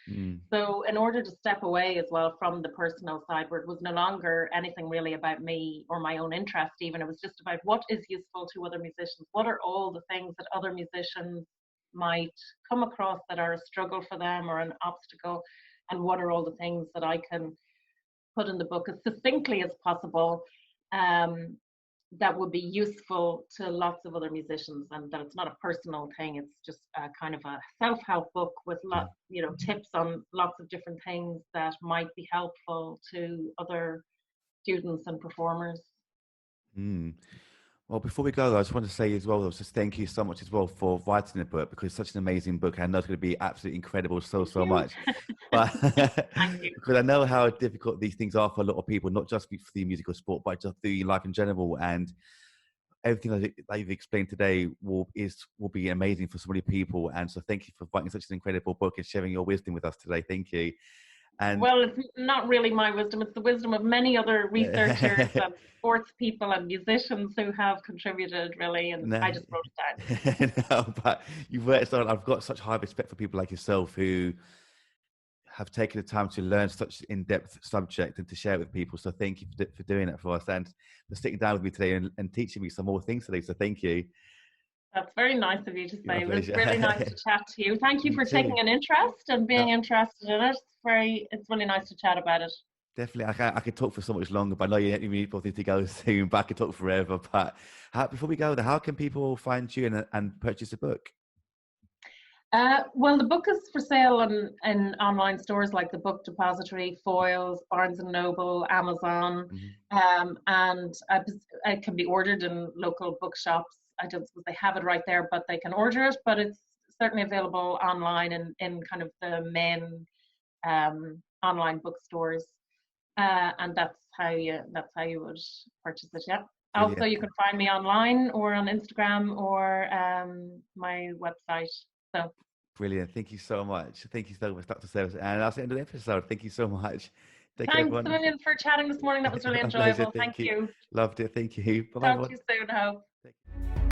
So in order to step away as well from the personal side, where it was no longer anything really about me or my own interest even, it was just about what is useful to other musicians, what are all the things that other musicians might come across that are a struggle for them or an obstacle, and what are all the things that I can put in the book as succinctly as possible, that would be useful to lots of other musicians, and that it's not a personal thing. It's just a kind of a self-help book with tips on lots of different things that might be helpful to other students and performers. Well, before we go, I just want to say as well, just thank you so much as well for writing the book, because it's such an amazing book. I know it's going to be absolutely incredible, so much. But because I know how difficult these things are for a lot of people, not just for the musical sport, but just through life in general. And everything that you've explained today will be amazing for so many people. And so thank you for writing such an incredible book and sharing your wisdom with us today. Thank you. And Well, it's not really my wisdom, it's the wisdom of many other researchers and sports people and musicians who have contributed, really, and no, I just wrote it down. no, but you've worked on. I've got such high respect for people like yourself who have taken the time to learn such in-depth subject and to share it with people. So thank you for doing it for us and for sitting down with me today and teaching me some more things today. So thank you. That's very nice of you to My say. It was pleasure. really nice to chat to you. Thank you You for taking too. an interest and being No, interested in it. It's really nice to chat about it. definitely. I could talk for so much longer, but I know you both need to go soon, but I could talk forever. But before we go there, how can people find you and purchase a book? Well, the book is for sale in online stores like the Book Depository, Foyles, Barnes and Noble, Amazon, Mhm. and it can be ordered in local bookshops. I don't suppose they have it right there, but they can order it. But it's certainly available online in kind of the main online bookstores, and that's how you would purchase it. Yeah. Also, Brilliant. you can find me online or on Instagram or my website. So. Brilliant. Thank you so much. Thank you so much, Dr. Service. And that's the end of the episode. Thank you so much. Take care, Thanks a everyone. million for chatting this morning. That was really My pleasure. enjoyable. Thank Thank you. you. Loved it. Thank you. Bye bye, Talk to everyone. you soon, I hope.